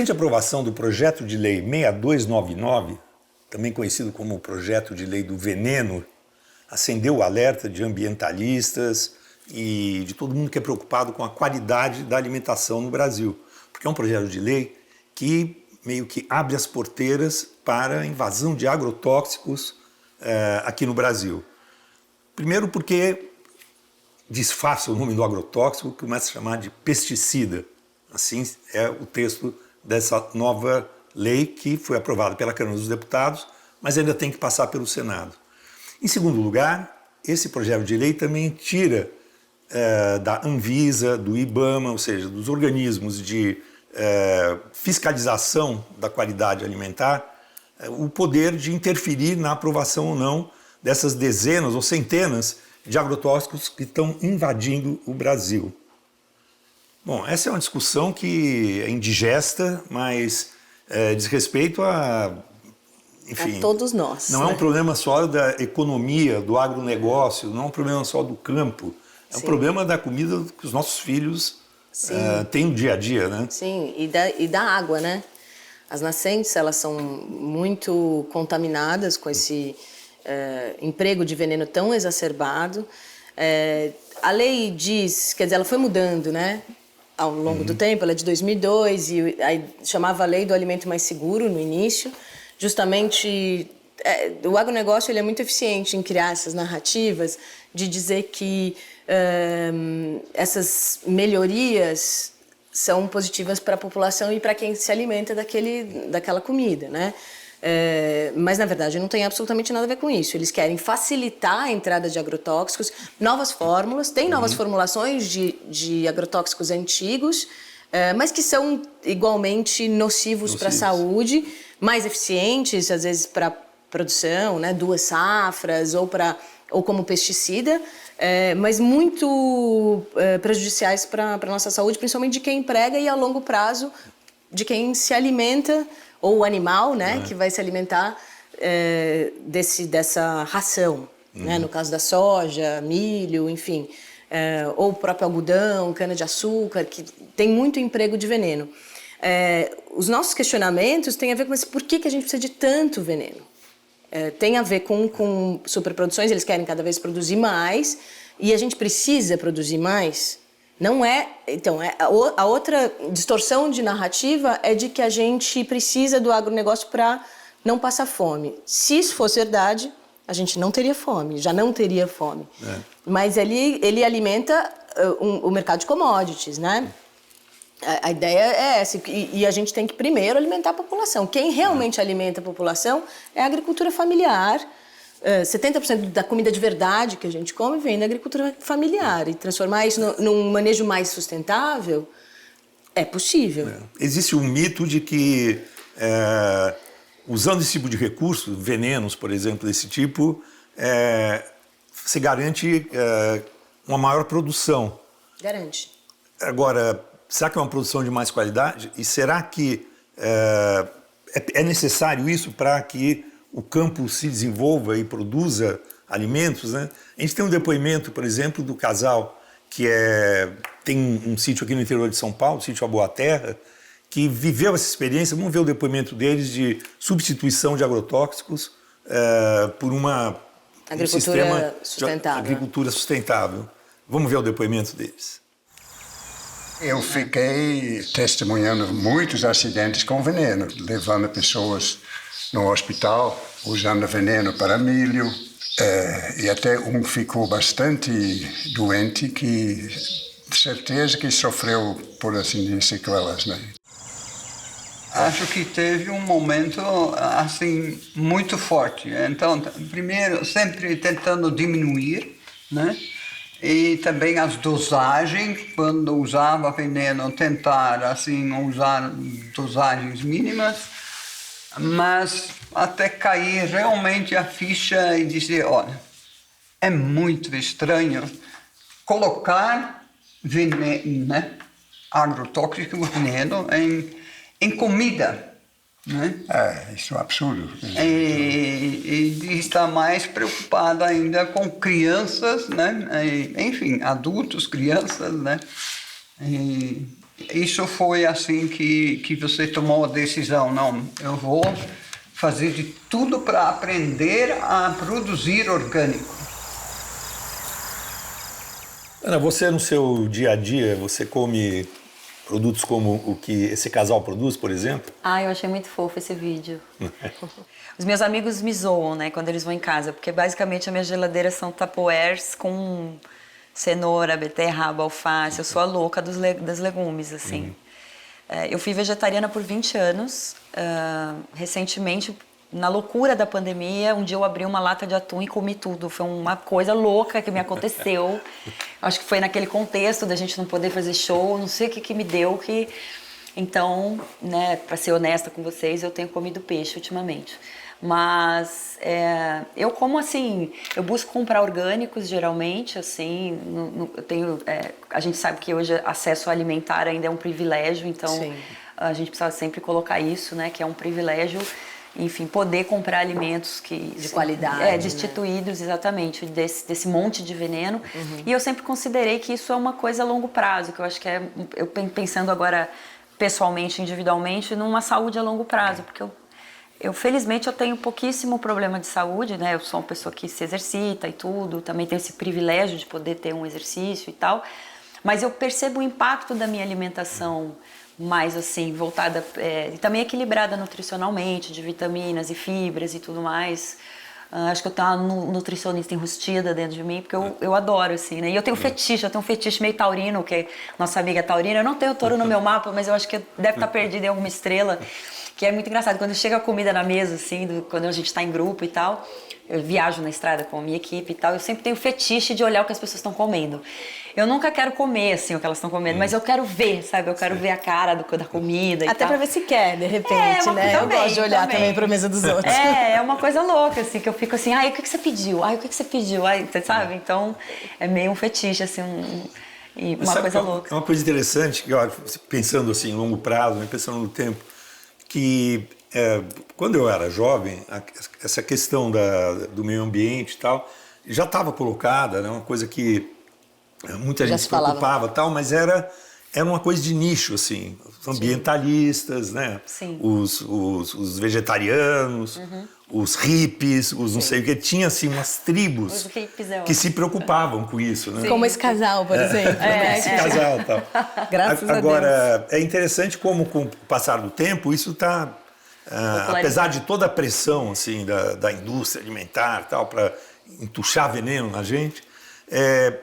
recente aprovação do projeto de lei 6299, também conhecido como o projeto de lei do veneno, acendeu o alerta de ambientalistas e de todo mundo que é preocupado com a qualidade da alimentação no Brasil. Porque é um projeto de lei que meio que abre as porteiras para a invasão de agrotóxicos aqui no Brasil. Primeiro porque disfarça o nome do agrotóxico, começa a chamar de pesticida. Assim é o texto dessa nova lei que foi aprovada pela Câmara dos Deputados, mas ainda tem que passar pelo Senado. Em segundo lugar, esse projeto de lei também tira da Anvisa, do IBAMA, ou seja, dos organismos de fiscalização da qualidade alimentar, o poder de interferir na aprovação ou não dessas dezenas ou centenas de agrotóxicos que estão invadindo o Brasil. Bom, essa é uma discussão que é indigesta, mas diz respeito enfim, a todos nós. Não é um problema só da economia, do agronegócio, não é um problema só do campo, é um problema da comida que os nossos filhos têm no dia a dia, né? Sim, e da água, né? As nascentes, elas são muito contaminadas com esse emprego de veneno tão exacerbado. A lei diz, quer dizer, ela foi mudando, né? Ao longo do tempo, ela é de 2002 e aí chamava a Lei do Alimento Mais Seguro no início. Justamente, o agronegócio ele é muito eficiente em criar essas narrativas de dizer que essas melhorias são positivas para a população e para quem se alimenta daquela comida, né? Mas, na verdade, não tem absolutamente nada a ver com isso. Eles querem facilitar a entrada de agrotóxicos, novas fórmulas, tem novas formulações de agrotóxicos antigos, mas que são igualmente nocivos para a saúde, mais eficientes, às vezes, para produção, né, 2 safras, ou como pesticida, mas muito prejudiciais para a nossa saúde, principalmente de quem emprega e, a longo prazo, de quem se alimenta, ou o animal, né, que vai se alimentar dessa ração, né, no caso da soja, milho, enfim, ou o próprio algodão, cana-de-açúcar, que tem muito emprego de veneno. Os nossos questionamentos têm a ver com por que a gente precisa de tanto veneno. Tem a ver com superproduções, eles querem cada vez produzir mais, e a gente precisa produzir mais. Não é... Então, a outra distorção de narrativa é de que a gente precisa do agronegócio para não passar fome. Se isso fosse verdade, a gente não teria fome, já não teria fome. Mas ele alimenta o mercado de commodities, né? A ideia é essa, e a gente tem que primeiro alimentar a população. Quem realmente alimenta a população é a agricultura familiar. 70% da comida de verdade que a gente come vem da agricultura familiar. E transformar isso num manejo mais sustentável é possível. Existe um mito de que, usando esse tipo de recurso, venenos, por exemplo, desse tipo, se garante uma maior produção. Garante. Agora, será que é uma produção de mais qualidade? E será que é necessário isso para que o campo se desenvolva e produza alimentos, né? A gente tem um depoimento, por exemplo, do casal que tem um sítio aqui no interior de São Paulo, o sítio A Boa Terra, que viveu essa experiência. Vamos ver o depoimento deles de substituição de agrotóxicos por agricultura um sistema sustentável. De agricultura sustentável. Vamos ver o depoimento deles. Eu fiquei testemunhando muitos acidentes com veneno, levando pessoas no hospital, usando veneno para milho, e até um ficou bastante doente, que de certeza que sofreu, por assim dizer, sequelas, né? Acho que teve um momento, assim, muito forte. Então, primeiro, sempre tentando diminuir, né? E também as dosagens, quando usava veneno, tentar, assim, usar dosagens mínimas, mas até cair realmente a ficha e dizer, olha, é muito estranho colocar veneno, né, agrotóxico, veneno em comida, né? Isso é absurdo. E está mais preocupado ainda com crianças, né? Enfim, adultos, crianças, né? isso foi assim que você tomou a decisão? Não, eu vou fazer de tudo para aprender a produzir orgânico. Ana, você no seu dia a dia, você come produtos como o que esse casal produz, por exemplo? Ah, eu achei muito fofo esse vídeo. Os meus amigos me zoam, né, quando eles vão em casa, porque basicamente a minha geladeira são Tupperwares com cenoura, beterraba, alface. Eu sou a louca das legumes, assim. Eu fui vegetariana por 20 anos. Recentemente, na loucura da pandemia, um dia eu abri uma lata de atum e comi tudo. Foi uma coisa louca que me aconteceu. Acho que foi naquele contexto da gente não poder fazer show, não sei o que me deu que... Então, né, para ser honesta com vocês, eu tenho comido peixe ultimamente. Mas eu como assim, eu busco comprar orgânicos geralmente, assim, eu tenho, a gente sabe que hoje acesso alimentar ainda é um privilégio, então Sim. a gente precisa sempre colocar isso, né, que é um privilégio, enfim, poder comprar alimentos que de qualidade, destituídos, exatamente, desse monte de veneno. E eu sempre considerei que isso é uma coisa a longo prazo, que eu acho que eu pensando agora pessoalmente, individualmente, numa saúde a longo prazo, porque eu felizmente eu tenho pouquíssimo problema de saúde, né? Eu sou uma pessoa que se exercita e tudo, também tenho esse privilégio de poder ter um exercício e tal, mas eu percebo o impacto da minha alimentação mais assim, voltada e também equilibrada nutricionalmente, de vitaminas e fibras e tudo mais. Acho que eu tenho uma nutricionista enrustida dentro de mim, porque eu adoro, assim, né? E eu tenho um fetiche meio taurino, que nossa amiga é taurina. Eu não tenho touro no meu mapa, mas eu acho que deve estar perdido em alguma estrela, que é muito engraçado. Quando chega a comida na mesa, assim, quando a gente está em grupo e tal, eu viajo na estrada com a minha equipe e tal, eu sempre tenho fetiche de olhar o que as pessoas estão comendo. Eu nunca quero comer, assim, o que elas estão comendo, mas eu quero ver, sabe? Eu quero ver a cara da comida e Até tal. pra ver se quer, de repente, né? Eu gosto de olhar também pra mesa dos outros. É uma coisa louca, assim, que eu fico assim, ai, o que você pediu? Ai, o que você pediu? Ai, sabe? Então, é meio um fetiche, assim, e uma coisa louca. É uma coisa interessante, que, ó, pensando assim, em longo prazo, né, pensando no tempo, que quando eu era jovem, essa questão do meio ambiente e tal, já estava colocada, né, uma coisa que muita gente se preocupava, tal, mas era uma coisa de nicho, assim, os ambientalistas, né? Sim. Os vegetarianos, os hippies, os não sei o que, tinha assim umas tribos que se preocupavam com isso, né? Como esse casal, por exemplo. Esse casal, tal. Graças a Deus. Agora, é interessante como com o passar do tempo isso está, apesar de toda a pressão assim da indústria alimentar, tal, para entuchar veneno na gente.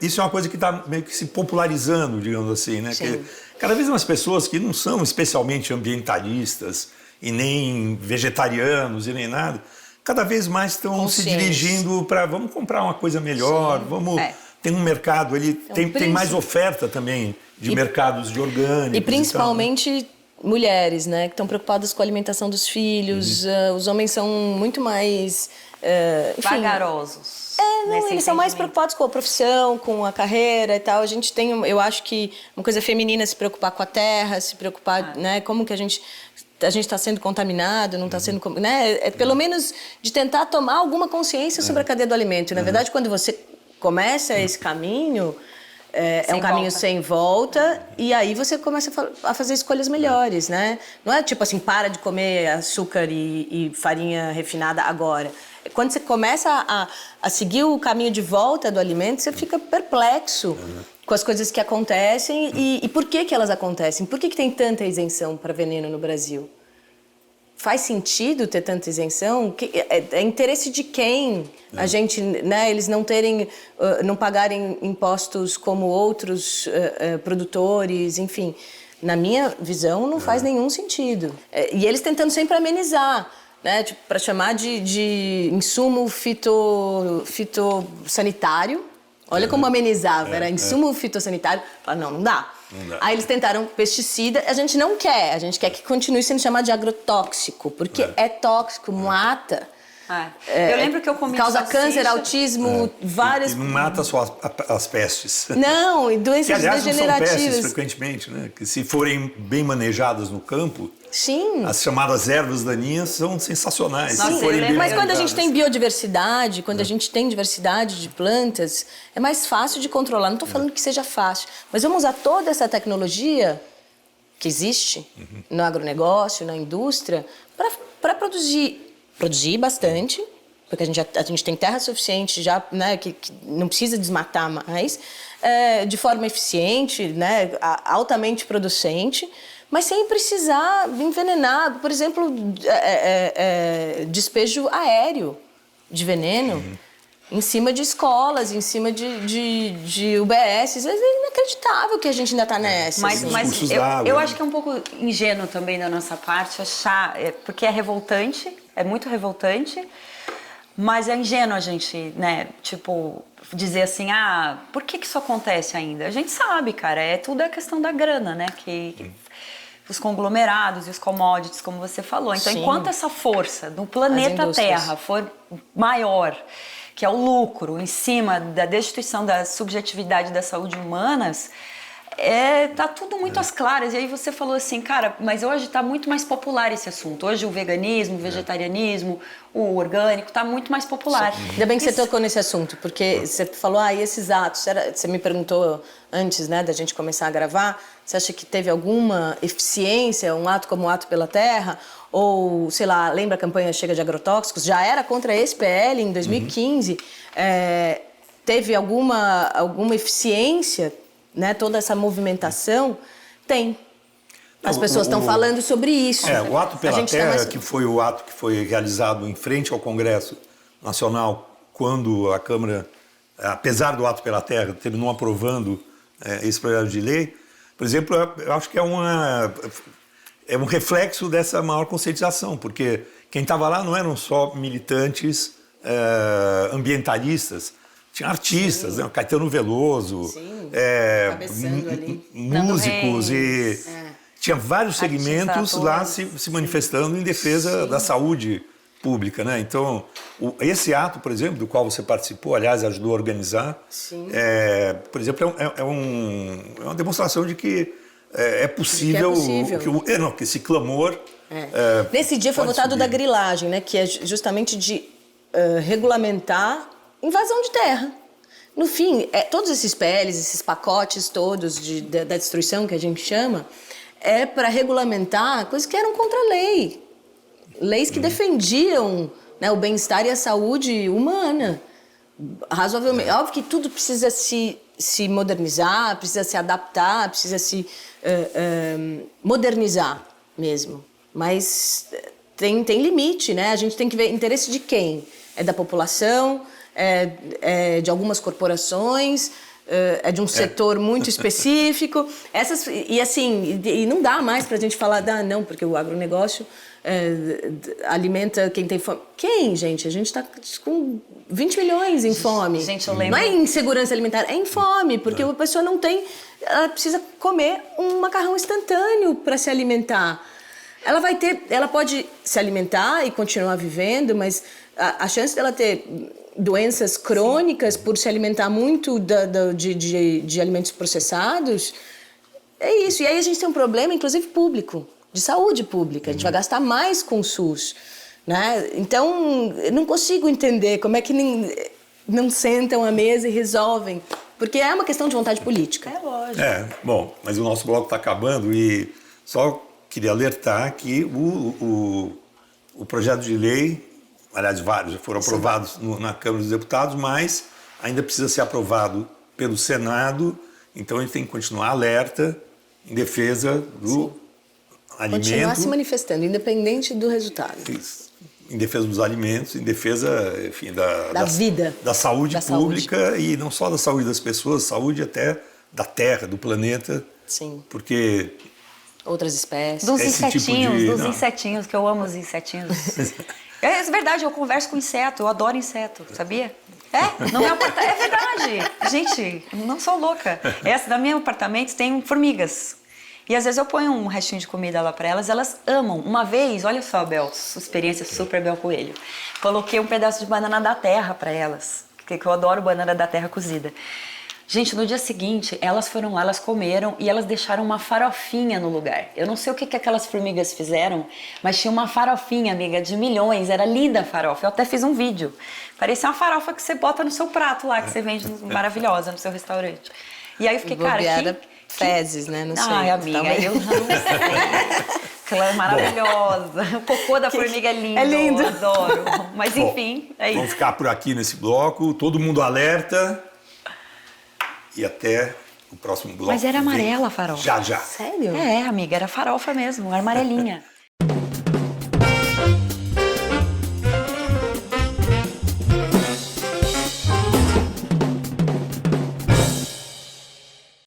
Isso é uma coisa que está meio que se popularizando, digamos assim, né? Que cada vez mais pessoas que não são especialmente ambientalistas e nem vegetarianos e nem nada, cada vez mais estão se dirigindo para vamos comprar uma coisa melhor, vamos tem um mercado, tem mais oferta também de mercados de orgânicos. E principalmente mulheres, né? Que estão preocupadas com a alimentação dos filhos. Os homens são muito mais enfim, vagarosos. Eles são mais preocupados com a profissão, com a carreira e tal. A gente tem, eu acho que uma coisa feminina é se preocupar com a terra, se preocupar, né, como que a gente está sendo contaminado, não está sendo, né, pelo menos de tentar tomar alguma consciência sobre a cadeia do alimento. E, na verdade, quando você começa esse caminho, é um caminho sem volta, e aí você começa a fazer escolhas melhores, né? Não é tipo assim, para de comer açúcar e farinha refinada agora. Quando você começa a seguir o caminho de volta do alimento, você fica perplexo com as coisas que acontecem e por que elas acontecem. Por que tem tanta isenção para veneno no Brasil? Faz sentido ter tanta isenção? É interesse de quem? A gente, né, eles não pagarem impostos como outros produtores, enfim. Na minha visão, não faz nenhum sentido. E eles tentando sempre amenizar. Né, tipo, para chamar de insumo fitossanitário. Olha como amenizava, era insumo fitossanitário. Falaram, não dá. Aí eles tentaram pesticida, a gente não quer, a gente quer que continue sendo chamado de agrotóxico, porque é tóxico, mata. Eu lembro que eu comi causa câncer, autismo, várias... E não mata só as pestes. Não, e doenças degenerativas. Não são pestes, frequentemente, né? Que se forem bem manejadas no campo, sim, as chamadas ervas daninhas são sensacionais. Nossa, se forem bem mas quando a gente manejadas. tem biodiversidade, quando a gente tem diversidade de plantas, é mais fácil de controlar. Não estou falando que seja fácil, mas vamos usar toda essa tecnologia que existe no agronegócio, na indústria, para produzir bastante, porque a gente tem terra suficiente já, né, que não precisa desmatar mais, de forma eficiente, né, altamente producente, mas sem precisar envenenar, por exemplo, despejo aéreo de veneno em cima de escolas, em cima de UBS. É inacreditável que a gente ainda está nessa. Mas eu acho que é um pouco ingênuo também da nossa parte achar, porque é revoltante, é muito revoltante, mas é ingênuo a gente, né, tipo, dizer assim, por que isso acontece ainda? A gente sabe, cara, tudo é questão da grana, né, que os conglomerados e os commodities, como você falou. Então, enquanto essa força do planeta Terra for maior, que é o lucro, em cima da destituição da subjetividade da saúde humanas, tá tudo muito às claras. E aí você falou assim, cara, mas hoje está muito mais popular esse assunto. Hoje o veganismo, o vegetarianismo, o orgânico está muito mais popular. Ainda bem que você tocou nesse assunto, porque você falou, e esses atos, você me perguntou antes, né, da gente começar a gravar, você acha que teve alguma eficiência, um ato como o Ato pela Terra, ou, sei lá, lembra a campanha Chega de Agrotóxicos? Já era contra esse PL em 2015. Teve alguma eficiência, né, toda essa movimentação? Tem. As pessoas estão falando sobre isso. O Ato pela Terra, que foi o ato que foi realizado em frente ao Congresso Nacional, quando a Câmara, apesar do Ato pela Terra, terminou aprovando esse projeto de lei, por exemplo, eu acho que é um reflexo dessa maior conscientização, porque quem estava lá não eram só militantes ambientalistas, tinha artistas, né? Caetano Veloso, músicos tinha vários segmentos lá se manifestando em defesa da saúde pública, né? Então, esse ato, por exemplo, do qual você participou, aliás, ajudou a organizar, por exemplo, é uma demonstração de que é possível, que esse clamor... Nesse dia foi votado da grilagem, né? Que é justamente de regulamentar invasão de terra. No fim, todos esses PLs, esses pacotes todos da destruição que a gente chama, é para regulamentar coisas que eram contra a lei. Leis que defendiam, né, o bem-estar e a saúde humana. Razoavelmente. Óbvio que tudo precisa se modernizar, precisa se adaptar, precisa se modernizar mesmo. Mas tem limite, né? A gente tem que ver interesse de quem? É da população, de algumas corporações, de um setor muito específico. E não dá mais para a gente falar, não, porque o agronegócio alimenta quem tem fome. Quem, gente? A gente está com 20 milhões em fome. Gente, eu lembro... Não é insegurança alimentar, é em fome, porque a pessoa não tem... Ela precisa comer um macarrão instantâneo para se alimentar. Ela pode se alimentar e continuar vivendo, mas a chance dela ter doenças crônicas por se alimentar muito de alimentos processados, é isso. E aí a gente tem um problema, inclusive público, de saúde pública. A gente vai gastar mais com o SUS, né? Então, eu não consigo entender como é que não sentam à mesa e resolvem. Porque é uma questão de vontade política. É lógico. Bom, mas o nosso bloco está acabando e só queria alertar que o projeto de lei, aliás, vários já foram aprovados na Câmara dos Deputados, mas ainda precisa ser aprovado pelo Senado, então a gente tem que continuar alerta em defesa do alimento. Continuar se manifestando, independente do resultado. Isso. Em defesa dos alimentos, em defesa, enfim, da vida. Da saúde pública e não só da saúde das pessoas, saúde até da terra, do planeta. Sim. Porque... outras espécies. Dos insetinhos, que eu amo os insetinhos. É verdade, eu converso com inseto, eu adoro inseto, sabia? No meu apartamento, é verdade. Gente, eu não sou louca. No meu apartamento tem formigas. E às vezes eu ponho um restinho de comida lá para elas amam. Uma vez, olha só, Bel, experiência super Bel Coelho. Coloquei um pedaço de banana da terra para elas, que eu adoro banana da terra cozida. Gente, no dia seguinte, elas foram lá, elas comeram e elas deixaram uma farofinha no lugar. Eu não sei o que aquelas formigas fizeram, mas tinha uma farofinha, amiga, de milhões. Era linda a farofa. Eu até fiz um vídeo. Parecia uma farofa que você bota no seu prato lá, que você vende maravilhosa no seu restaurante. E aí eu fiquei, cara, Fezes, né? Não sei. Ai, amiga, talvez. eu já não sei. Ela é maravilhosa. O cocô da formiga é lindo. É lindo. Eu adoro. Mas enfim, é isso. Vamos ficar por aqui nesse bloco. Todo mundo alerta. E até o próximo bloco. Mas era amarela a farofa. Já. Sério? É, amiga, era farofa mesmo, amarelinha.